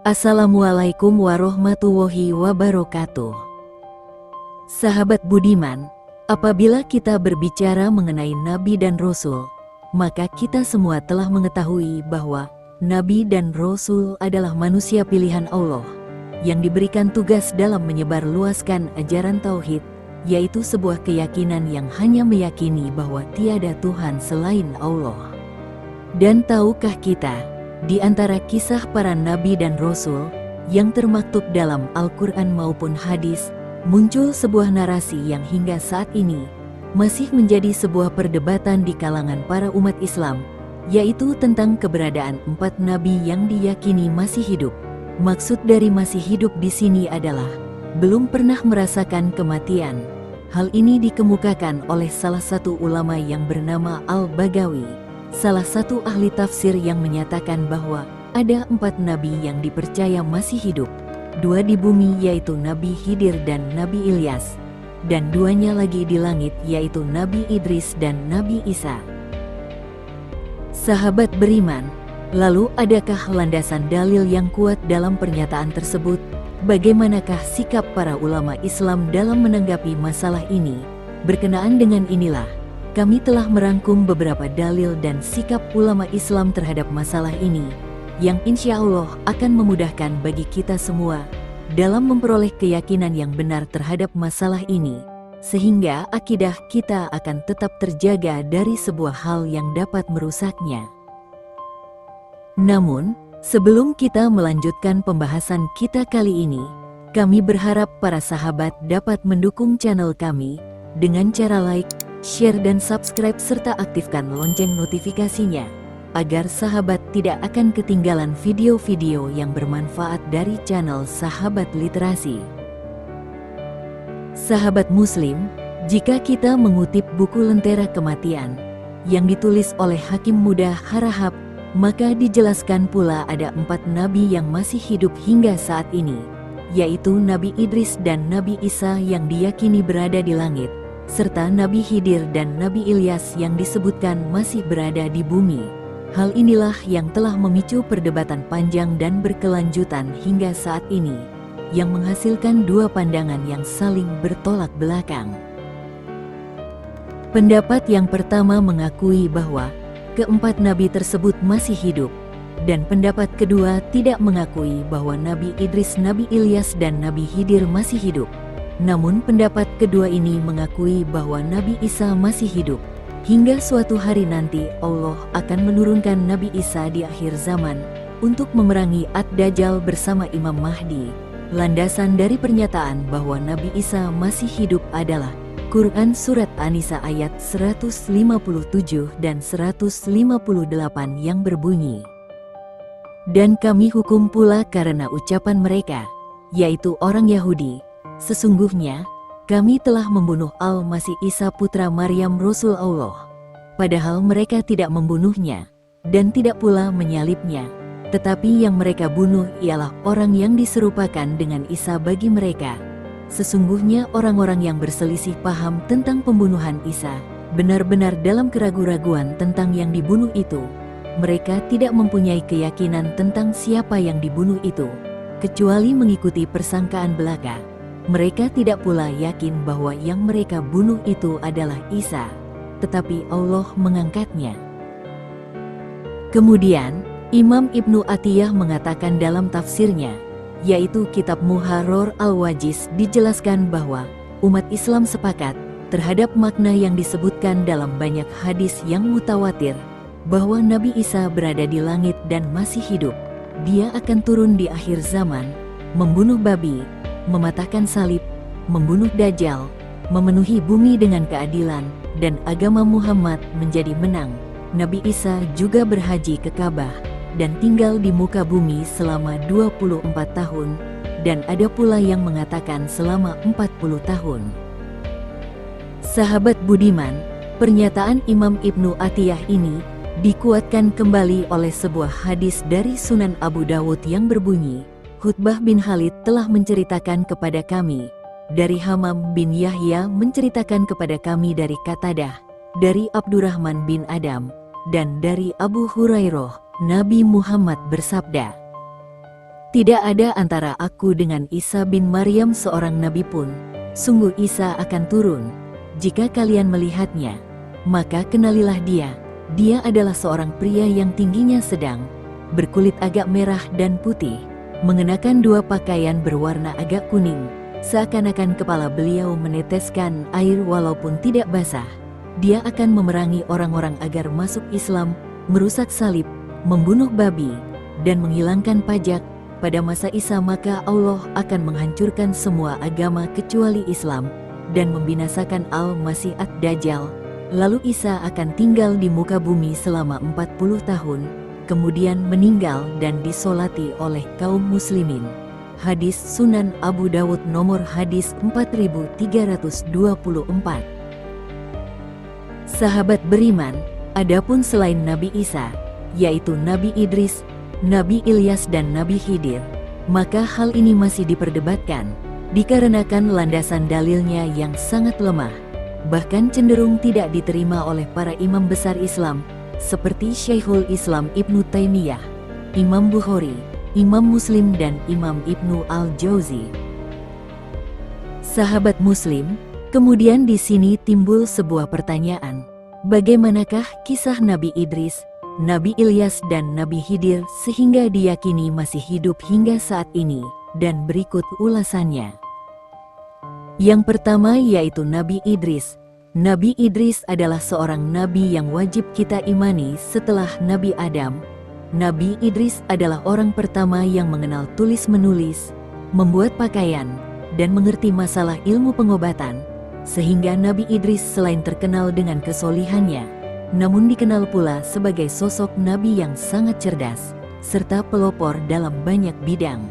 Assalamualaikum warahmatullahi wabarakatuh. Sahabat budiman, apabila kita berbicara mengenai Nabi dan Rasul, maka kita semua telah mengetahui bahwa Nabi dan Rasul adalah manusia pilihan Allah yang diberikan tugas dalam menyebarluaskan ajaran Tauhid, yaitu sebuah keyakinan yang hanya meyakini bahwa tiada Tuhan selain Allah. Dan tahukah kita, di antara kisah para nabi dan rasul yang termaktub dalam Al-Quran maupun hadis, muncul sebuah narasi yang hingga saat ini masih menjadi sebuah perdebatan di kalangan para umat Islam, yaitu tentang keberadaan 4 nabi yang diyakini masih hidup. Maksud dari masih hidup di sini adalah belum pernah merasakan kematian. Hal ini dikemukakan oleh salah satu ulama yang bernama Al-Bagawi, salah satu ahli tafsir yang menyatakan bahwa ada 4 nabi yang dipercaya masih hidup. 2 di bumi yaitu Nabi Khidir dan Nabi Ilyas, dan 2-nya lagi di langit yaitu Nabi Idris dan Nabi Isa. Sahabat beriman, lalu adakah landasan dalil yang kuat dalam pernyataan tersebut? Bagaimanakah sikap para ulama Islam dalam menanggapi masalah ini? Berkenaan dengan inilah, kami telah merangkum beberapa dalil dan sikap ulama Islam terhadap masalah ini, yang insya Allah akan memudahkan bagi kita semua dalam memperoleh keyakinan yang benar terhadap masalah ini, sehingga akidah kita akan tetap terjaga dari sebuah hal yang dapat merusaknya. Namun, sebelum kita melanjutkan pembahasan kita kali ini, kami berharap para sahabat dapat mendukung channel kami dengan cara like, share dan subscribe serta aktifkan lonceng notifikasinya, agar sahabat tidak akan ketinggalan video-video yang bermanfaat dari channel Sahabat Literasi. Sahabat Muslim, jika kita mengutip buku Lentera Kematian yang ditulis oleh Hakim Muda Harahap, maka dijelaskan pula ada 4 nabi yang masih hidup hingga saat ini, yaitu Nabi Idris dan Nabi Isa yang diyakini berada di langit, serta Nabi Khidir dan Nabi Ilyas yang disebutkan masih berada di bumi. Hal inilah yang telah memicu perdebatan panjang dan berkelanjutan hingga saat ini, yang menghasilkan 2 pandangan yang saling bertolak belakang. Pendapat yang pertama mengakui bahwa ke-4 nabi tersebut masih hidup, dan pendapat kedua tidak mengakui bahwa Nabi Idris, Nabi Ilyas dan Nabi Khidir masih hidup. Namun pendapat kedua ini mengakui bahwa Nabi Isa masih hidup. Hingga suatu hari nanti Allah akan menurunkan Nabi Isa di akhir zaman untuk memerangi Ad-Dajjal bersama Imam Mahdi. Landasan dari pernyataan bahwa Nabi Isa masih hidup adalah Quran Surat An-Nisa ayat 157 dan 158 yang berbunyi, "Dan kami hukum pula karena ucapan mereka, yaitu orang Yahudi, sesungguhnya kami telah membunuh Al-Masih Isa putra Maryam Rasul Allah, padahal mereka tidak membunuhnya dan tidak pula menyalibnya, tetapi yang mereka bunuh ialah orang yang diserupakan dengan Isa bagi mereka. Sesungguhnya orang-orang yang berselisih paham tentang pembunuhan Isa benar-benar dalam keraguan-raguan tentang yang dibunuh itu. Mereka tidak mempunyai keyakinan tentang siapa yang dibunuh itu, kecuali mengikuti persangkaan belaka. Mereka tidak pula yakin bahwa yang mereka bunuh itu adalah Isa, tetapi Allah mengangkatnya." Kemudian, Imam Ibnu Atiyah mengatakan dalam tafsirnya, yaitu kitab Muharrar Al-Wajiz, dijelaskan bahwa umat Islam sepakat terhadap makna yang disebutkan dalam banyak hadis yang mutawatir, bahwa Nabi Isa berada di langit dan masih hidup. Dia akan turun di akhir zaman, membunuh babi, mematahkan salib, membunuh Dajjal, memenuhi bumi dengan keadilan, dan agama Muhammad menjadi menang. Nabi Isa juga berhaji ke Ka'bah dan tinggal di muka bumi selama 24 tahun, dan ada pula yang mengatakan selama 40 tahun. Sahabat budiman, pernyataan Imam Ibnu Atiyah ini dikuatkan kembali oleh sebuah hadis dari Sunan Abu Dawud yang berbunyi, "Hutbah bin Khalid telah menceritakan kepada kami, dari Hamam bin Yahya menceritakan kepada kami dari Qatadah, dari Abdurrahman bin Adam, dan dari Abu Hurairah, Nabi Muhammad bersabda, Tidak ada antara aku dengan Isa bin Maryam seorang nabi pun. Sungguh Isa akan turun. Jika kalian melihatnya, maka kenalilah dia. Dia adalah seorang pria yang tingginya sedang, berkulit agak merah dan putih, mengenakan dua pakaian berwarna agak kuning, seakan-akan kepala beliau meneteskan air walaupun tidak basah. Dia akan memerangi orang-orang agar masuk Islam, merusak salib, membunuh babi, dan menghilangkan pajak. Pada masa Isa maka Allah akan menghancurkan semua agama kecuali Islam dan membinasakan Al-Masih Ad-Dajjal. Lalu Isa akan tinggal di muka bumi selama 40 tahun, kemudian meninggal dan disolati oleh kaum muslimin. Hadis Sunan Abu Dawud nomor hadis 4324. Sahabat beriman, adapun selain Nabi Isa, yaitu Nabi Idris, Nabi Ilyas dan Nabi Khidir, maka hal ini masih diperdebatkan, dikarenakan landasan dalilnya yang sangat lemah, bahkan cenderung tidak diterima oleh para imam besar Islam, seperti Syekhul Islam Ibnu Taimiyah, Imam Bukhari, Imam Muslim dan Imam Ibnu Al-Jauzi. Sahabat Muslim, kemudian di sini timbul sebuah pertanyaan, bagaimanakah kisah Nabi Idris, Nabi Ilyas dan Nabi Khidir sehingga diyakini masih hidup hingga saat ini, dan berikut ulasannya. Yang pertama yaitu Nabi Idris. Nabi Idris adalah seorang nabi yang wajib kita imani setelah Nabi Adam. Nabi Idris adalah orang pertama yang mengenal tulis-menulis, membuat pakaian, dan mengerti masalah ilmu pengobatan, sehingga Nabi Idris selain terkenal dengan kesolihannya, namun dikenal pula sebagai sosok nabi yang sangat cerdas, serta pelopor dalam banyak bidang.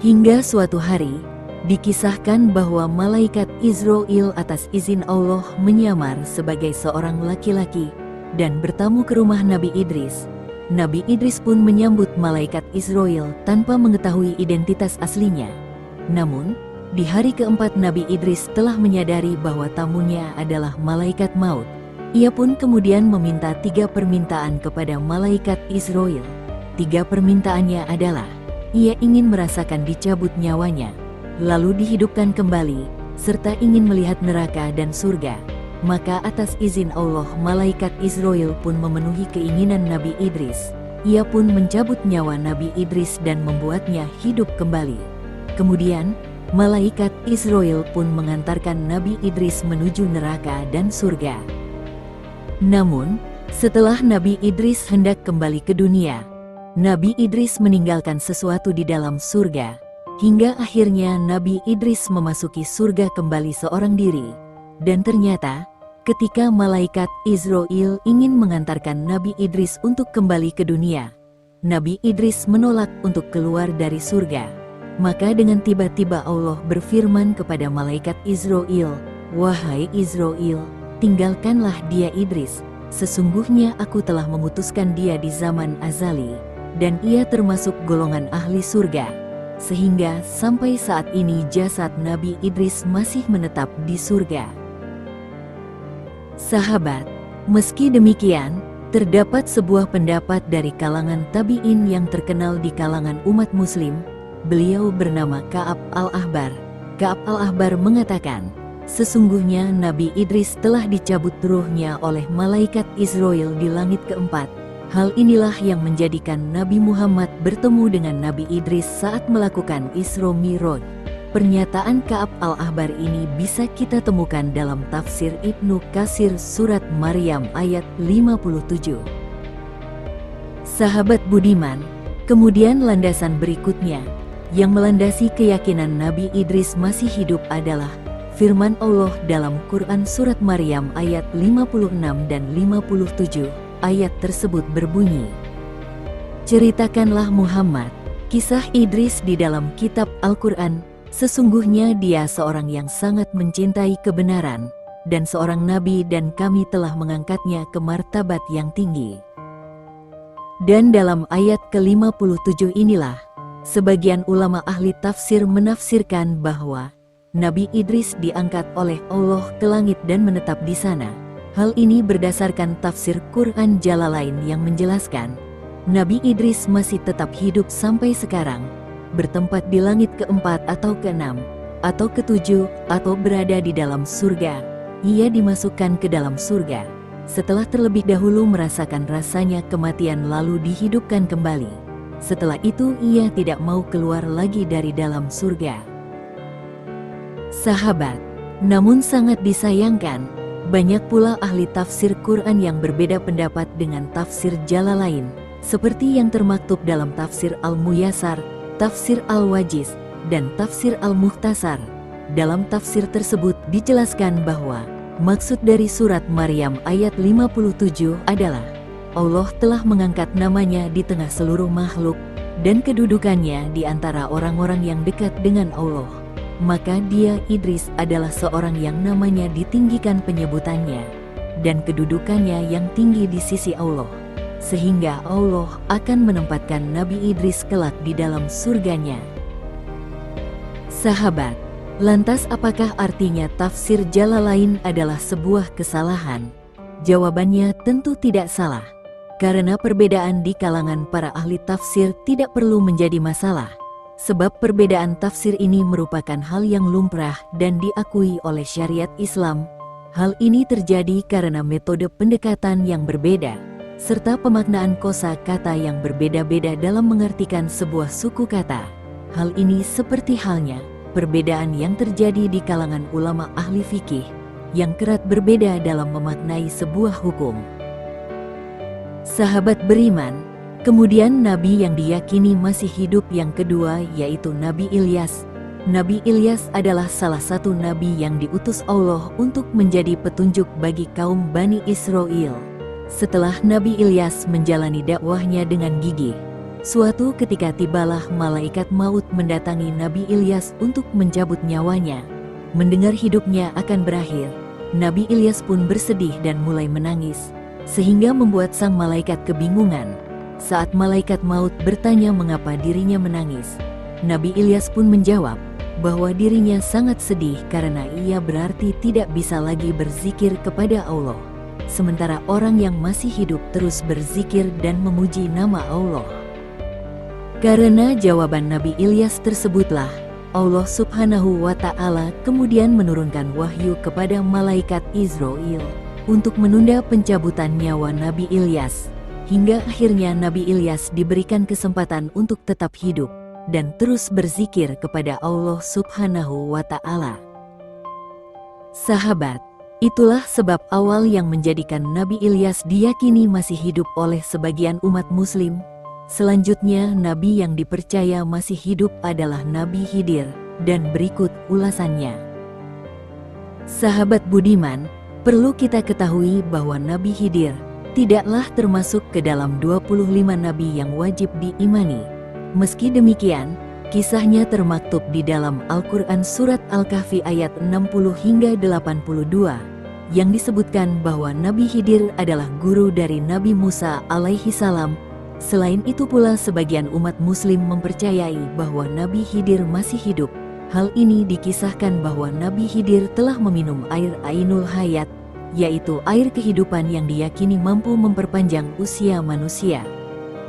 Hingga suatu hari, dikisahkan bahwa malaikat Israel atas izin Allah menyamar sebagai seorang laki-laki dan bertamu ke rumah Nabi Idris. Nabi Idris pun menyambut malaikat Israel tanpa mengetahui identitas aslinya. Namun, di hari keempat Nabi Idris telah menyadari bahwa tamunya adalah malaikat maut. Ia pun kemudian meminta 3 permintaan kepada malaikat Israel. 3 permintaannya adalah, ia ingin merasakan dicabut nyawanya, lalu dihidupkan kembali, serta ingin melihat neraka dan surga. Maka atas izin Allah malaikat Israel pun memenuhi keinginan Nabi Idris. Ia pun mencabut nyawa Nabi Idris dan membuatnya hidup kembali. Kemudian, malaikat Israel pun mengantarkan Nabi Idris menuju neraka dan surga. Namun, setelah Nabi Idris hendak kembali ke dunia, Nabi Idris meninggalkan sesuatu di dalam surga, hingga akhirnya Nabi Idris memasuki surga kembali seorang diri. Dan ternyata, ketika malaikat Israel ingin mengantarkan Nabi Idris untuk kembali ke dunia, Nabi Idris menolak untuk keluar dari surga. Maka dengan tiba-tiba Allah berfirman kepada malaikat Israel, "Wahai Israel, tinggalkanlah dia Idris, sesungguhnya aku telah memutuskan dia di zaman azali, dan ia termasuk golongan ahli surga." Sehingga sampai saat ini jasad Nabi Idris masih menetap di surga. Sahabat, meski demikian, terdapat sebuah pendapat dari kalangan tabi'in yang terkenal di kalangan umat muslim. Beliau bernama Ka'ab al-Ahbar. Ka'ab al-Ahbar mengatakan, sesungguhnya Nabi Idris telah dicabut ruhnya oleh malaikat Israel di langit keempat. Hal inilah yang menjadikan Nabi Muhammad bertemu dengan Nabi Idris saat melakukan Isra Mi'raj. Pernyataan Ka'ab al-Ahbar ini bisa kita temukan dalam tafsir Ibnu Katsir surat Maryam ayat 57. Sahabat budiman, kemudian landasan berikutnya yang melandasi keyakinan Nabi Idris masih hidup adalah firman Allah dalam Quran surat Maryam ayat 56 dan 57. Ayat tersebut berbunyi, "Ceritakanlah Muhammad kisah Idris di dalam kitab Al-Quran, sesungguhnya dia seorang yang sangat mencintai kebenaran, dan seorang nabi dan kami telah mengangkatnya ke martabat yang tinggi." Dan dalam ayat ke-57 inilah, sebagian ulama ahli tafsir menafsirkan bahwa Nabi Idris diangkat oleh Allah ke langit dan menetap di sana. Hal ini berdasarkan tafsir Quran Jalalain yang menjelaskan Nabi Idris masih tetap hidup sampai sekarang, bertempat di langit keempat atau keenam, atau ketujuh, atau berada di dalam surga. Ia dimasukkan ke dalam surga setelah terlebih dahulu merasakan rasanya kematian lalu dihidupkan kembali. Setelah itu ia tidak mau keluar lagi dari dalam surga. Sahabat, namun sangat disayangkan, banyak pula ahli tafsir Quran yang berbeda pendapat dengan tafsir Jalalain, seperti yang termaktub dalam tafsir Al-Muyassar, tafsir Al-Wajiz, dan tafsir Al-Mukhtasar. Dalam tafsir tersebut dijelaskan bahwa maksud dari surat Maryam ayat 57 adalah Allah telah mengangkat namanya di tengah seluruh makhluk dan kedudukannya di antara orang-orang yang dekat dengan Allah. Maka dia Idris adalah seorang yang namanya ditinggikan penyebutannya dan kedudukannya yang tinggi di sisi Allah, sehingga Allah akan menempatkan Nabi Idris kelak di dalam surganya. Sahabat, lantas apakah artinya tafsir Jalalain adalah sebuah kesalahan? Jawabannya tentu tidak salah, karena perbedaan di kalangan para ahli tafsir tidak perlu menjadi masalah. Sebab perbedaan tafsir ini merupakan hal yang lumrah dan diakui oleh syariat Islam. Hal ini terjadi karena metode pendekatan yang berbeda, serta pemaknaan kosa-kata yang berbeda-beda dalam mengartikan sebuah suku kata. Hal ini seperti halnya perbedaan yang terjadi di kalangan ulama ahli fikih, yang kerap berbeda dalam memaknai sebuah hukum. Sahabat beriman, kemudian Nabi yang diyakini masih hidup yang kedua yaitu Nabi Ilyas. Nabi Ilyas adalah salah satu Nabi yang diutus Allah untuk menjadi petunjuk bagi kaum Bani Israel. Setelah Nabi Ilyas menjalani dakwahnya dengan gigih, suatu ketika tibalah malaikat maut mendatangi Nabi Ilyas untuk mencabut nyawanya. Mendengar hidupnya akan berakhir, Nabi Ilyas pun bersedih dan mulai menangis, sehingga membuat sang malaikat kebingungan. Saat malaikat maut bertanya mengapa dirinya menangis, Nabi Ilyas pun menjawab bahwa dirinya sangat sedih karena ia berarti tidak bisa lagi berzikir kepada Allah, sementara orang yang masih hidup terus berzikir dan memuji nama Allah. Karena jawaban Nabi Ilyas tersebutlah, Allah Subhanahu wa Ta'ala kemudian menurunkan wahyu kepada malaikat Israel untuk menunda pencabutan nyawa Nabi Ilyas, hingga akhirnya Nabi Ilyas diberikan kesempatan untuk tetap hidup dan terus berzikir kepada Allah Subhanahu wa Ta'ala. Sahabat, itulah sebab awal yang menjadikan Nabi Ilyas diyakini masih hidup oleh sebagian umat muslim. Selanjutnya Nabi yang dipercaya masih hidup adalah Nabi Khidir, dan berikut ulasannya. Sahabat budiman, perlu kita ketahui bahwa Nabi Khidir tidaklah termasuk ke dalam 25 nabi yang wajib diimani. Meski demikian, kisahnya termaktub di dalam Al-Quran surat Al-Kahfi ayat 60 hingga 82, yang disebutkan bahwa Nabi Khidir adalah guru dari Nabi Musa alaihi salam. Selain itu pula sebagian umat muslim mempercayai bahwa Nabi Khidir masih hidup. Hal ini dikisahkan bahwa Nabi Khidir telah meminum air Ainul Hayat, yaitu air kehidupan yang diyakini mampu memperpanjang usia manusia.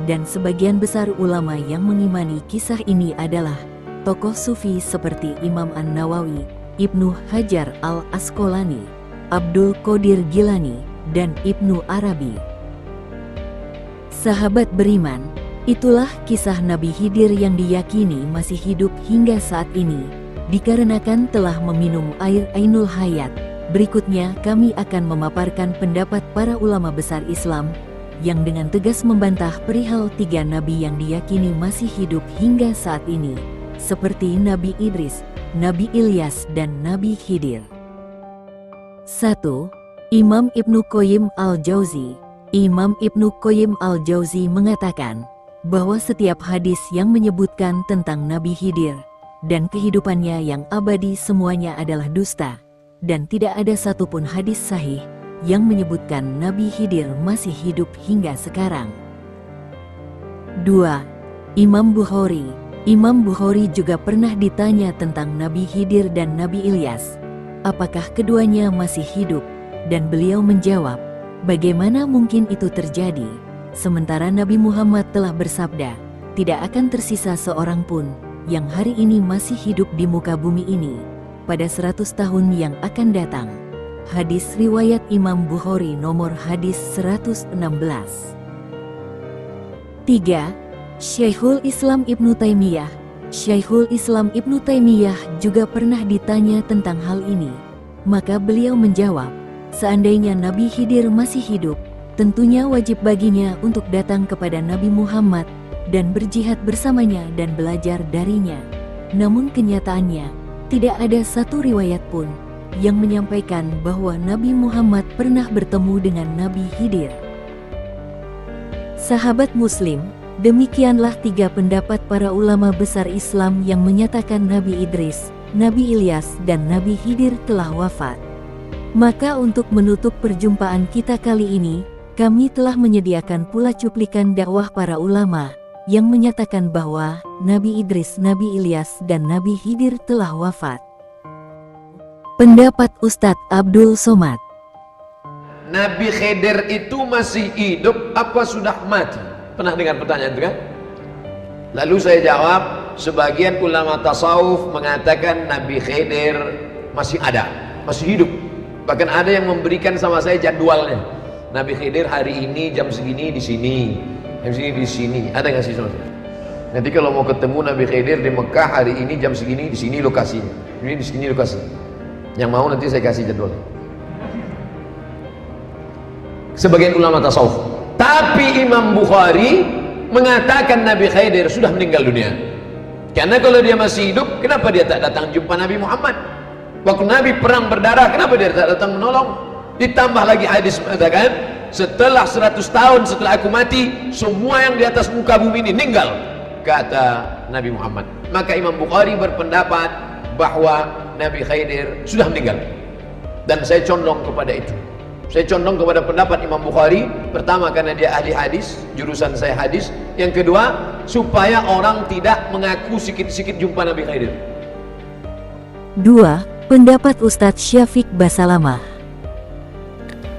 Dan sebagian besar ulama yang mengimani kisah ini adalah tokoh sufi seperti Imam An-Nawawi, Ibnu Hajar Al-Asqalani, Abdul Qadir Gilani, dan Ibnu Arabi. Sahabat beriman, itulah kisah Nabi Khidir yang diyakini masih hidup hingga saat ini, dikarenakan telah meminum air Ainul Hayat. Berikutnya kami akan memaparkan pendapat para ulama besar Islam yang dengan tegas membantah perihal 3 nabi yang diyakini masih hidup hingga saat ini, seperti Nabi Idris, Nabi Ilyas, dan Nabi Khidir. 1. Imam Ibnu Qayyim Al-Jauzi. Imam Ibnu Qayyim Al-Jauzi mengatakan bahwa setiap hadis yang menyebutkan tentang Nabi Khidir dan kehidupannya yang abadi semuanya adalah dusta, dan tidak ada satupun hadis sahih yang menyebutkan Nabi Khidir masih hidup hingga sekarang. 2. Imam Bukhari. Imam Bukhari juga pernah ditanya tentang Nabi Khidir dan Nabi Ilyas, apakah keduanya masih hidup, dan beliau menjawab, bagaimana mungkin itu terjadi? Sementara Nabi Muhammad telah bersabda, tidak akan tersisa seorang pun yang hari ini masih hidup di muka bumi ini pada 100 tahun yang akan datang. Hadis riwayat Imam Bukhari nomor hadis 116. 3. Syekhul Islam Ibnu Taimiyah. Syekhul Islam Ibnu Taimiyah juga pernah ditanya tentang hal ini. Maka beliau menjawab, seandainya Nabi Khidir masih hidup, tentunya wajib baginya untuk datang kepada Nabi Muhammad dan berjihad bersamanya dan belajar darinya. Namun kenyataannya, tidak ada satu riwayat pun yang menyampaikan bahwa Nabi Muhammad pernah bertemu dengan Nabi Khidir. Sahabat Muslim, demikianlah 3 pendapat para ulama besar Islam yang menyatakan Nabi Idris, Nabi Ilyas, dan Nabi Khidir telah wafat. Maka untuk menutup perjumpaan kita kali ini, kami telah menyediakan pula cuplikan dakwah para ulama yang menyatakan bahwa Nabi Idris, Nabi Ilyas, dan Nabi Khidir telah wafat. Pendapat Ustadz Abdul Somad. Nabi Khidir itu masih hidup apa sudah mati? Pernah dengar pertanyaan itu kan? Lalu saya jawab, sebagian ulama tasawuf mengatakan Nabi Khidir masih ada, masih hidup. Bahkan ada yang memberikan sama saya jadwalnya. Nabi Khidir hari ini jam segini di sini, jam segini di sini. Ada nggak sih sama saya? Nanti kalau mau ketemu Nabi Khidir di Mekah hari ini jam segini di sini lokasinya. Ini di sini lokasi. Yang mau nanti saya kasih jadwalnya. Sebagian ulama tasawuf. Tapi Imam Bukhari mengatakan Nabi Khidir sudah meninggal dunia. Karena kalau dia masih hidup, kenapa dia tak datang jumpa Nabi Muhammad? Waktu Nabi perang berdarah, kenapa dia tak datang menolong? Ditambah lagi hadis mengatakan, setelah 100 tahun setelah aku mati, semua yang di atas muka bumi ini meninggal, kata Nabi Muhammad. Maka Imam Bukhari berpendapat bahwa Nabi Khidir sudah meninggal. Dan saya condong kepada itu. Saya condong kepada pendapat Imam Bukhari. Pertama, karena dia ahli hadis, jurusan saya hadis. Yang kedua, supaya orang tidak mengaku sikit-sikit jumpa Nabi Khidir. 2. Pendapat Ustadz Syafiq Basalamah.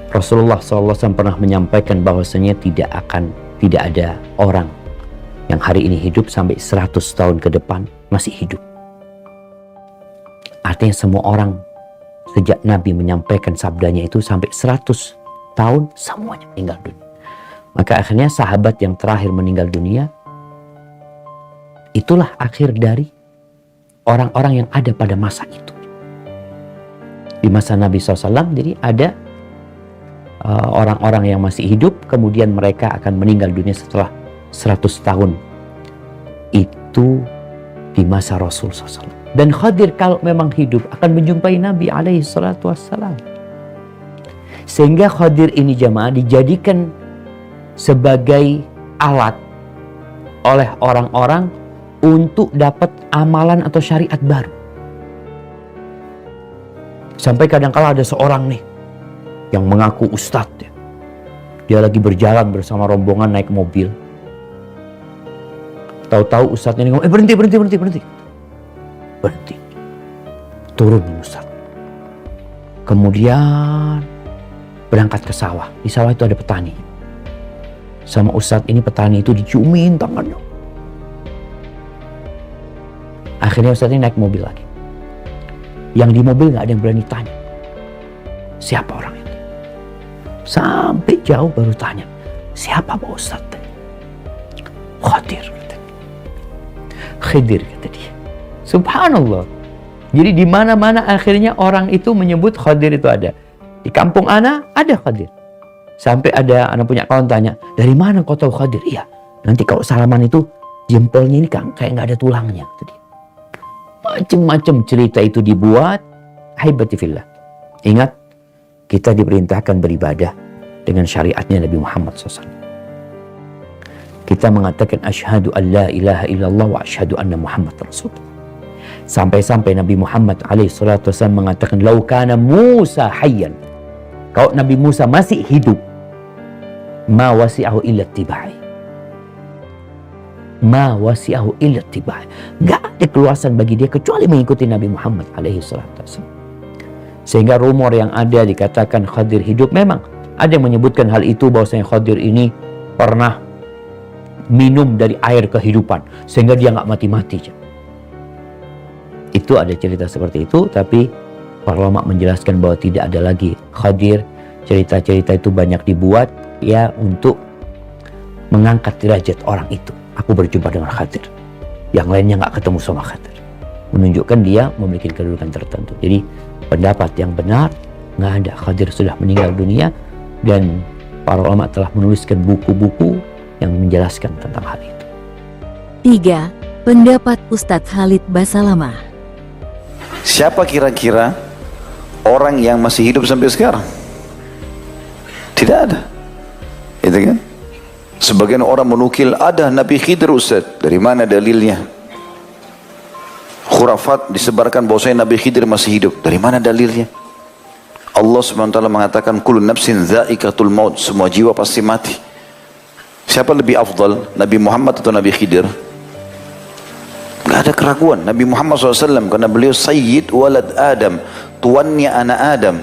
Rasulullah SAW pernah menyampaikan bahwasanya tidak ada orang yang hari ini hidup sampai 100 tahun ke depan masih hidup. Artinya semua orang sejak Nabi menyampaikan sabdanya itu sampai 100 tahun semuanya meninggal dunia. Maka akhirnya sahabat yang terakhir meninggal dunia, itulah akhir dari orang-orang yang ada pada masa itu. Di masa Nabi SAW, jadi ada orang-orang yang masih hidup, kemudian mereka akan meninggal dunia setelah 100 tahun. Itu di masa Rasul SAW. Dan Khidir kalau memang hidup akan menjumpai Nabi alaihi salatu wassalam. Sehingga Khidir ini jamaah dijadikan sebagai alat oleh orang-orang untuk dapat amalan atau syariat baru. Sampai kadang-kala ada seorang nih yang mengaku ustadz ya. Dia lagi berjalan bersama rombongan naik mobil. Tahu-tahu ustadznya ini ngomong, berhenti. Turun ustaz. Kemudian berangkat ke sawah. Di sawah itu ada petani. Sama ustaz ini petani itu diciumin tangannya. Akhirnya ustaz ini naik mobil lagi. Yang di mobil gak ada yang berani tanya siapa orang itu. Sampai jauh baru tanya, siapa Pak Ustaz? Khidir kata dia. Subhanallah. Jadi di mana-mana akhirnya orang itu menyebut Khidir itu ada. Di kampung ana ada Khidir. Sampai ada anak punya kawan tanya, dari mana kau tahu Khidir? Iya, nanti kalau salaman itu jempolnya ini kan kayak nggak ada tulangnya. Macam-macam cerita itu dibuat. Haibati fillah. Ingat, kita diperintahkan beribadah dengan syariatnya Nabi Muhammad SAW. Kita mengatakan asyhadu an la ilaha illallah wa asyhadu anna Muhammad Rasulullah. Sampai-sampai Nabi Muhammad alaihissalatu wassalam mengatakan, lau kana Musa hayyan, kalau Nabi Musa masih hidup, ma wasi'ahu illa tibai. Ma wasi'ahu illa tibai. Gak ada keluasan bagi dia kecuali mengikuti Nabi Muhammad alaihissalatu wassalam. Sehingga rumor yang ada dikatakan Khidir hidup, memang ada yang menyebutkan hal itu, bahwasanya Khidir ini pernah minum dari air kehidupan sehingga dia nggak mati-mati. Itu ada cerita seperti itu, tapi para ulama menjelaskan bahwa tidak ada lagi Khadir. Cerita-cerita itu banyak dibuat ya untuk mengangkat derajat orang itu. Aku berjumpa dengan Khadir, yang lainnya nggak ketemu sama Khadir, menunjukkan dia memiliki kedudukan tertentu. Jadi pendapat yang benar, nggak ada, Khadir sudah meninggal dunia, dan para ulama telah menuliskan buku-buku yang menjelaskan tentang hal itu. 3. Pendapat Ustadz Khalid Basalamah. Siapa kira-kira orang yang masih hidup sampai sekarang? Tidak ada. Itu kan? Sebagian orang menukil ada Nabi Khidir, Ustaz. Dari mana dalilnya? Khurafat disebarkan bahwasanya Nabi Khidir masih hidup. Dari mana dalilnya? Allah SWT mengatakan kullu nafsin dha'iqatul maut, semua jiwa pasti mati. Siapa lebih afdal, Nabi Muhammad atau Nabi Khidir? Gak ada keraguan. Nabi Muhammad SAW, karena beliau Sayyid walad Adam, tuannya anak Adam.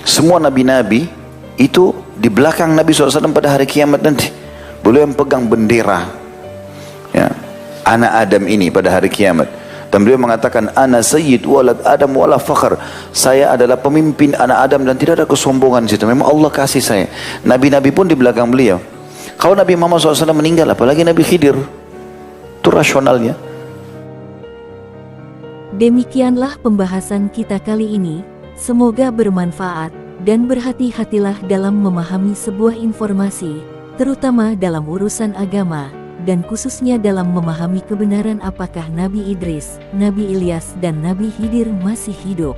Semua nabi-nabi itu di belakang Nabi SAW pada hari kiamat nanti. Beliau yang pegang bendera ya, anak Adam ini pada hari kiamat. Dan beliau mengatakan, ana sayyid walad Adam wala fakhr. Saya adalah pemimpin anak Adam dan tidak ada kesombongan di situ. Memang Allah kasih saya. Nabi-nabi pun di belakang beliau. Kalau Nabi Muhammad SAW meninggal, apalagi Nabi Khidir. Itu rasionalnya. Demikianlah pembahasan kita kali ini. Semoga bermanfaat dan berhati-hatilah dalam memahami sebuah informasi, terutama dalam urusan agama, dan khususnya dalam memahami kebenaran apakah Nabi Idris, Nabi Ilyas, dan Nabi Khidir masih hidup.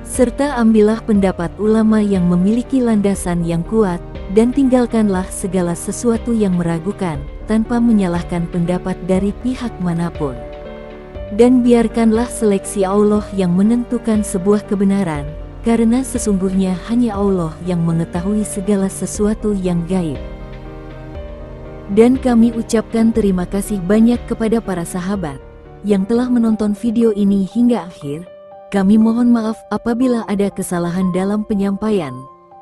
Serta ambillah pendapat ulama yang memiliki landasan yang kuat, dan tinggalkanlah segala sesuatu yang meragukan, tanpa menyalahkan pendapat dari pihak manapun. Dan biarkanlah seleksi Allah yang menentukan sebuah kebenaran, karena sesungguhnya hanya Allah yang mengetahui segala sesuatu yang gaib. Dan kami ucapkan terima kasih banyak kepada para sahabat yang telah menonton video ini hingga akhir. Kami mohon maaf apabila ada kesalahan dalam penyampaian.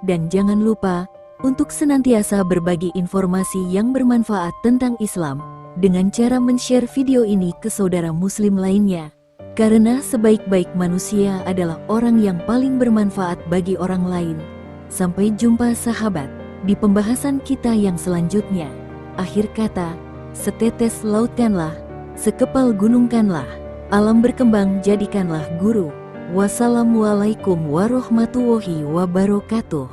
Dan jangan lupa untuk senantiasa berbagi informasi yang bermanfaat tentang Islam dengan cara men-share video ini ke saudara muslim lainnya. Karena sebaik-baik manusia adalah orang yang paling bermanfaat bagi orang lain. Sampai jumpa sahabat di pembahasan kita yang selanjutnya. Akhir kata, setetes lautkanlah, sekepal gunungkanlah, alam berkembang jadikanlah guru. Wassalamualaikum warahmatullahi wabarakatuh.